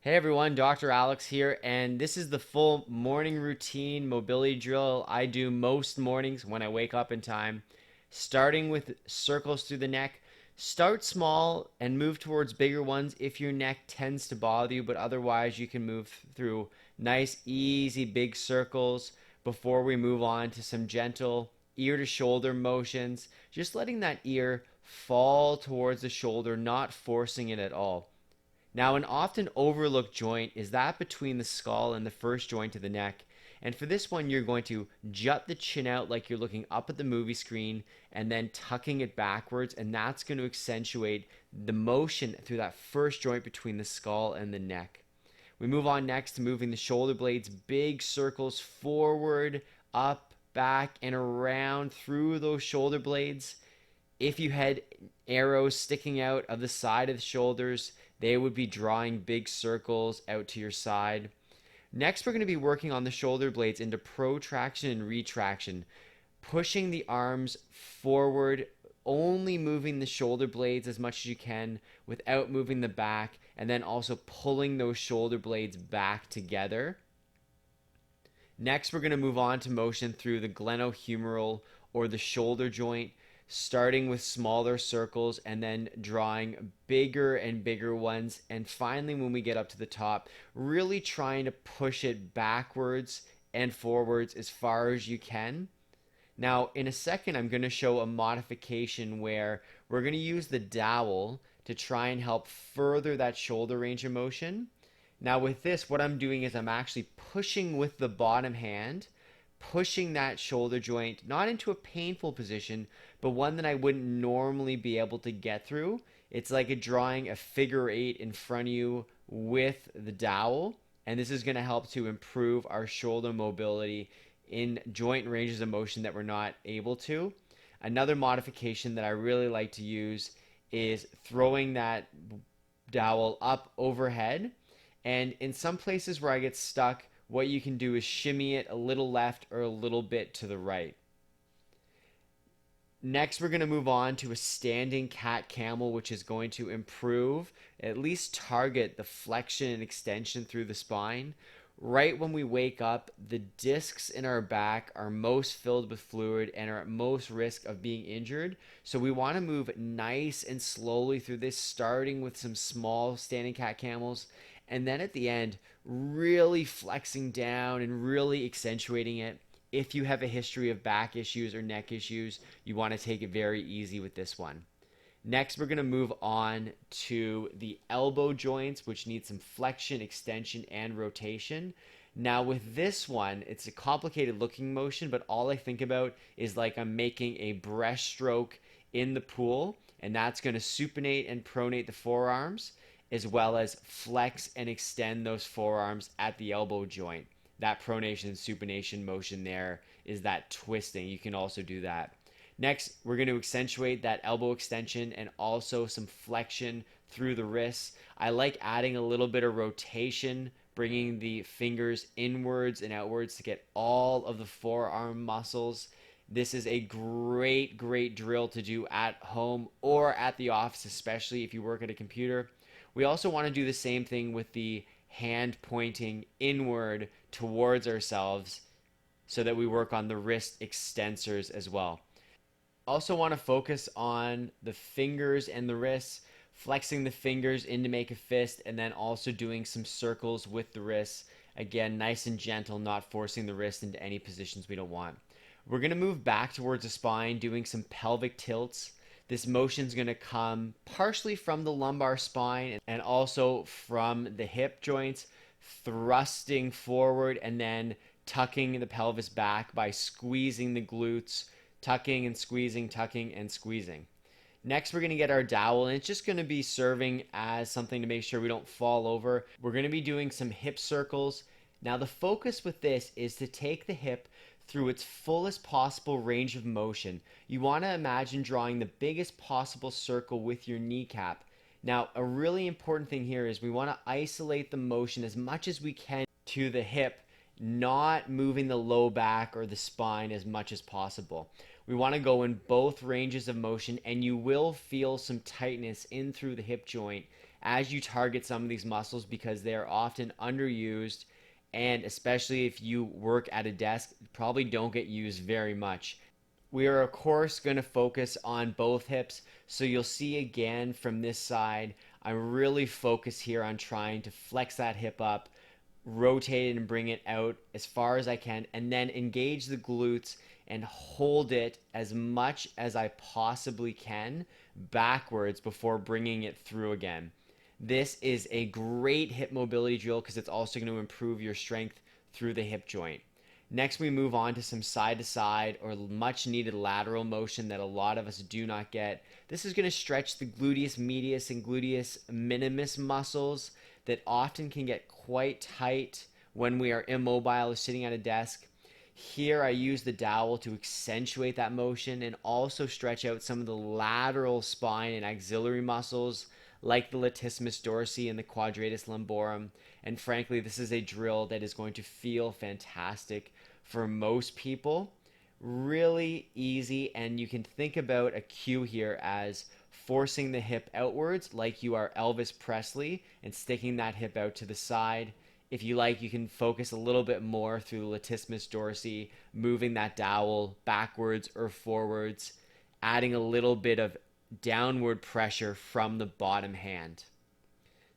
Hey everyone, Dr. Alex here, and this is the full morning routine mobility drill I do most mornings when I wake up in time. Starting with circles through the neck. Start small and move towards bigger ones if your neck tends to bother you, but otherwise you can move through nice, easy, big circles before we move on to some gentle ear to shoulder motions. Just letting that ear fall towards the shoulder, not forcing it at all. Now, an often overlooked joint is that between the skull and the first joint of the neck. And for this one, you're going to jut the chin out like you're looking up at the movie screen and then tucking it backwards. And that's going to accentuate the motion through that first joint between the skull and the neck. We move on next to moving the shoulder blades, big circles forward, up, back, and around through those shoulder blades. If you had arrows sticking out of the side of the shoulders, they would be drawing big circles out to your side. Next, we're going to be working on the shoulder blades into protraction and retraction, pushing the arms forward, only moving the shoulder blades as much as you can without moving the back, and then also pulling those shoulder blades back together. Next, we're going to move on to motion through the glenohumeral or the shoulder joint, starting with smaller circles and then drawing bigger and bigger ones. And finally, when we get up to the top, really trying to push it backwards and forwards as far as you can. Now, in a second, I'm going to show a modification where we're going to use the dowel to try and help further that shoulder range of motion. Now with this, what I'm doing is I'm actually pushing with the bottom hand, pushing that shoulder joint, not into a painful position, but one that I wouldn't normally be able to get through. It's like drawing a figure eight in front of you with the dowel, and this is going to help to improve our shoulder mobility in joint ranges of motion that we're not able to. Another modification that I really like to use is throwing that dowel up overhead, and in some places where I get stuck, what you can do is shimmy it a little left or a little bit to the right. Next, we're going to move on to a standing cat camel, which is going to improve, at least target the flexion and extension through the spine. Right when we wake up, the discs in our back are most filled with fluid and are at most risk of being injured. So we want to move nice and slowly through this, starting with some small standing cat camels. And then at the end, really flexing down and really accentuating it. If you have a history of back issues or neck issues, you want to take it very easy with this one. Next, we're going to move on to the elbow joints, which need some flexion, extension, and rotation. Now, with this one, it's a complicated looking motion, but all I think about is like I'm making a breaststroke in the pool, and that's going to supinate and pronate the forearms, as well as flex and extend those forearms at the elbow joint. That pronation and supination motion there is that twisting. You can also do that. Next, we're going to accentuate that elbow extension and also some flexion through the wrists. I like adding a little bit of rotation, bringing the fingers inwards and outwards to get all of the forearm muscles. This is a great, great drill to do at home or at the office, especially if you work at a computer. We also want to do the same thing with the hand pointing inward towards ourselves so that we work on the wrist extensors as well. Also want to focus on the fingers and the wrists, flexing the fingers in to make a fist, and then also doing some circles with the wrists. Again, nice and gentle, not forcing the wrist into any positions we don't want. We're going to move back towards the spine, doing some pelvic tilts. This motion is going to come partially from the lumbar spine and also from the hip joints, thrusting forward and then tucking the pelvis back by squeezing the glutes, tucking and squeezing, tucking and squeezing. Next, we're going to get our dowel, and it's just going to be serving as something to make sure we don't fall over. We're going to be doing some hip circles. Now, the focus with this is to take the hip through its fullest possible range of motion. You want to imagine drawing the biggest possible circle with your kneecap. Now, a really important thing here is we want to isolate the motion as much as we can to the hip, not moving the low back or the spine as much as possible. We want to go in both ranges of motion, and you will feel some tightness in through the hip joint as you target some of these muscles because they are often underused, and especially if you work at a desk, probably don't get used very much. We are, of course, going to focus on both hips. So you'll see again from this side, I'm really focused here on trying to flex that hip up, rotate it and bring it out as far as I can, and then engage the glutes and hold it as much as I possibly can backwards before bringing it through again. This is a great hip mobility drill because it's also going to improve your strength through the hip joint. Next, we move on to some side to side or much needed lateral motion that a lot of us do not get. This is going to stretch the gluteus medius and gluteus minimus muscles that often can get quite tight when we are immobile or sitting at a desk. Here, I use the dowel to accentuate that motion and also stretch out some of the lateral spine and axillary muscles like the latissimus dorsi and the quadratus lumborum. And frankly, this is a drill that is going to feel fantastic for most people. Really easy, and you can think about a cue here as forcing the hip outwards like you are Elvis Presley and sticking that hip out to the side. If you like, you can focus a little bit more through the latissimus dorsi, moving that dowel backwards or forwards, adding a little bit of downward pressure from the bottom hand.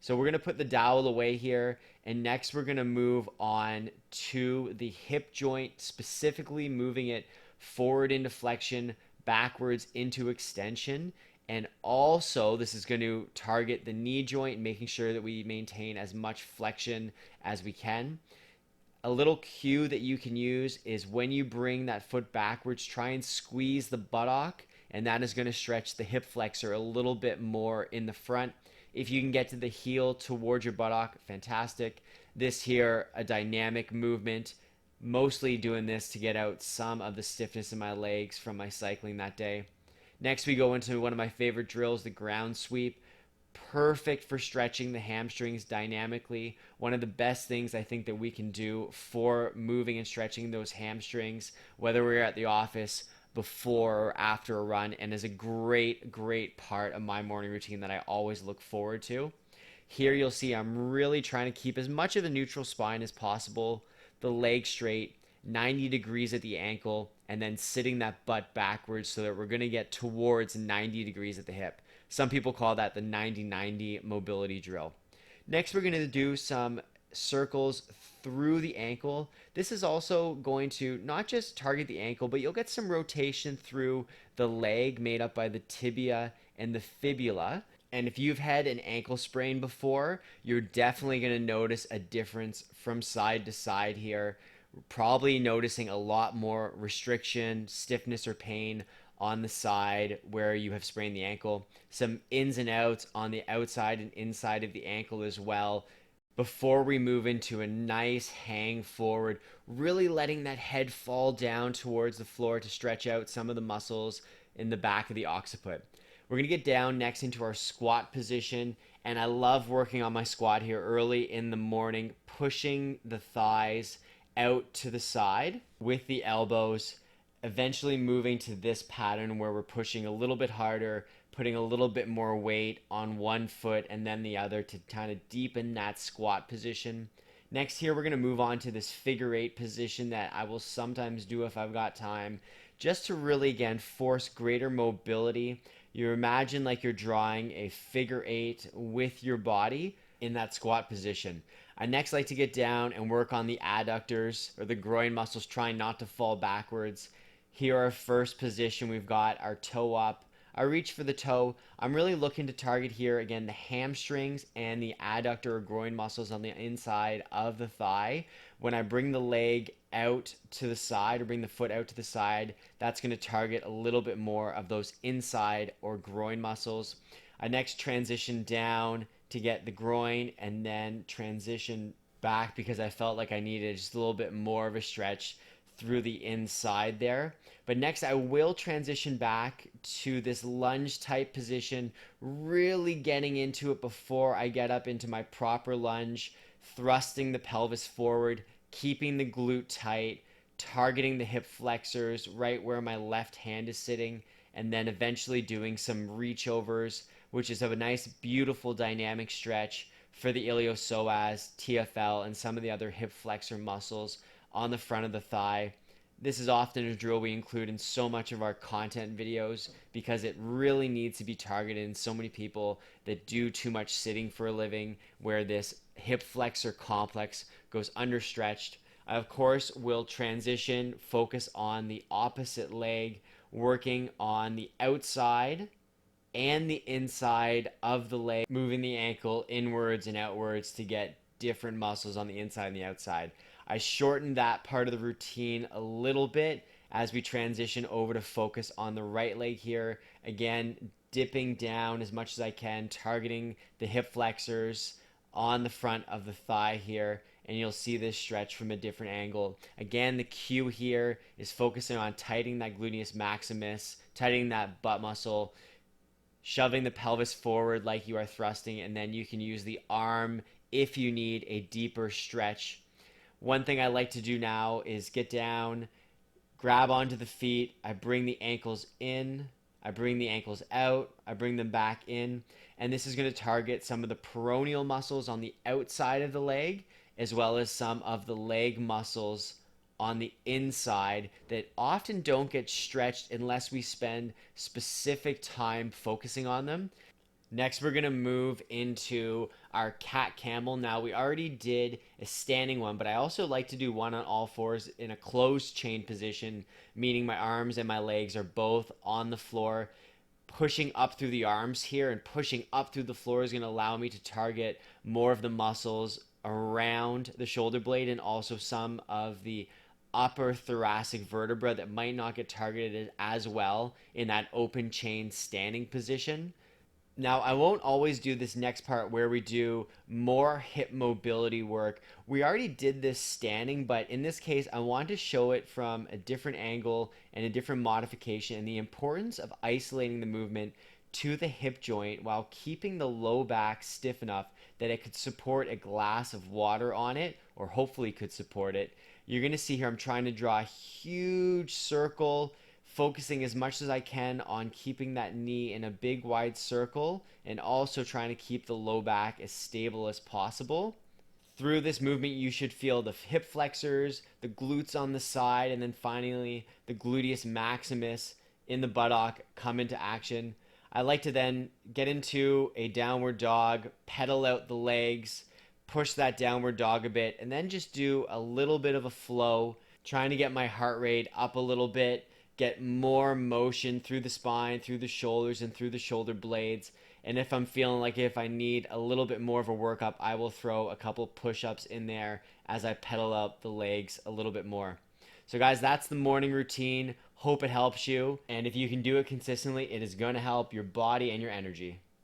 So we're going to put the dowel away here, and next we're going to move on to the hip joint, specifically moving it forward into flexion, backwards into extension, and also this is going to target the knee joint, making sure that we maintain as much flexion as we can. A little cue that you can use is when you bring that foot backwards, try and squeeze the buttock, and that is going to stretch the hip flexor a little bit more in the front. If you can get to the heel towards your buttock, fantastic. This here, a dynamic movement, mostly doing this to get out some of the stiffness in my legs from my cycling that day. Next, we go into one of my favorite drills, the ground sweep. Perfect for stretching the hamstrings dynamically. One of the best things I think that we can do for moving and stretching those hamstrings, whether we're at the office, before or after a run, and is a great part of my morning routine that I always look forward to. Here you'll see I'm really trying to keep as much of a neutral spine as possible, the leg straight, 90 degrees at the ankle, and then sitting that butt backwards so that we're going to get towards 90 degrees at the hip. Some people call that the 90-90 mobility drill. Next, we're going to do some circles through the ankle. This is also going to not just target the ankle, but you'll get some rotation through the leg made up by the tibia and the fibula. And if you've had an ankle sprain before, you're definitely going to notice a difference from side to side here. Probably noticing a lot more restriction, stiffness, or pain on the side where you have sprained the ankle. Some ins and outs on the outside and inside of the ankle as well. Before we move into a nice hang forward, really letting that head fall down towards the floor to stretch out some of the muscles in the back of the occiput. We're going to get down next into our squat position, and I love working on my squat here early in the morning, pushing the thighs out to the side with the elbows, eventually moving to this pattern where we're pushing a little bit harder, putting a little bit more weight on one foot and then the other to kind of deepen that squat position. Next here, we're going to move on to this figure eight position that I will sometimes do if I've got time, just to really, again, force greater mobility. You imagine like you're drawing a figure eight with your body in that squat position. I next like to get down and work on the adductors or the groin muscles, trying not to fall backwards. Here, our first position, we've got our toe up. I reach for the toe. I'm really looking to target here, again, the hamstrings and the adductor or groin muscles on the inside of the thigh. When I bring the leg out to the side or bring the foot out to the side, that's going to target a little bit more of those inside or groin muscles. I next transition down to get the groin and then transition back because I felt like I needed just a little bit more of a stretch through the inside there. But next I will transition back to this lunge type position, really getting into it before I get up into my proper lunge, thrusting the pelvis forward, keeping the glute tight, targeting the hip flexors right where my left hand is sitting, and then eventually doing some reach overs, which is a nice, beautiful dynamic stretch for the iliopsoas, TFL, and some of the other hip flexor muscles on the front of the thigh. This is often a drill we include in so much of our content videos because it really needs to be targeted in so many people that do too much sitting for a living, where this hip flexor complex goes understretched. I, of course, will transition, focus on the opposite leg, working on the outside and the inside of the leg, moving the ankle inwards and outwards to get different muscles on the inside and the outside. I shortened that part of the routine a little bit as we transition over to focus on the right leg here. Again, dipping down as much as I can, targeting the hip flexors on the front of the thigh here, and you'll see this stretch from a different angle. Again, the cue here is focusing on tightening that gluteus maximus, tightening that butt muscle, shoving the pelvis forward like you are thrusting, and then you can use the arm if you need a deeper stretch. One thing I like to do now is get down, grab onto the feet, I bring the ankles in, I bring the ankles out, I bring them back in, and this is going to target some of the peroneal muscles on the outside of the leg, as well as some of the leg muscles on the inside that often don't get stretched unless we spend specific time focusing on them. Next, we're going to move into our Cat Camel. Now, we already did a standing one, but I also like to do one on all fours in a closed chain position, meaning my arms and my legs are both on the floor. Pushing up through the arms here and pushing up through the floor is going to allow me to target more of the muscles around the shoulder blade and also some of the upper thoracic vertebra that might not get targeted as well in that open chain standing position. Now, I won't always do this next part where we do more hip mobility work. We already did this standing, but in this case, I want to show it from a different angle and a different modification, and the importance of isolating the movement to the hip joint while keeping the low back stiff enough that it could support a glass of water on it, or hopefully could support it. You're going to see here I'm trying to draw a huge circle, focusing as much as I can on keeping that knee in a big wide circle and also trying to keep the low back as stable as possible. Through this movement, you should feel the hip flexors, the glutes on the side, and then finally the gluteus maximus in the buttock come into action. I like to then get into a downward dog, pedal out the legs, push that downward dog a bit, and then just do a little bit of a flow, trying to get my heart rate up a little bit, get more motion through the spine, through the shoulders, and through the shoulder blades. And if I'm feeling like if I need a little bit more of a workup, I will throw a couple push-ups in there as I pedal out the legs a little bit more. So guys, that's the morning routine. Hope it helps you. And if you can do it consistently, it is going to help your body and your energy.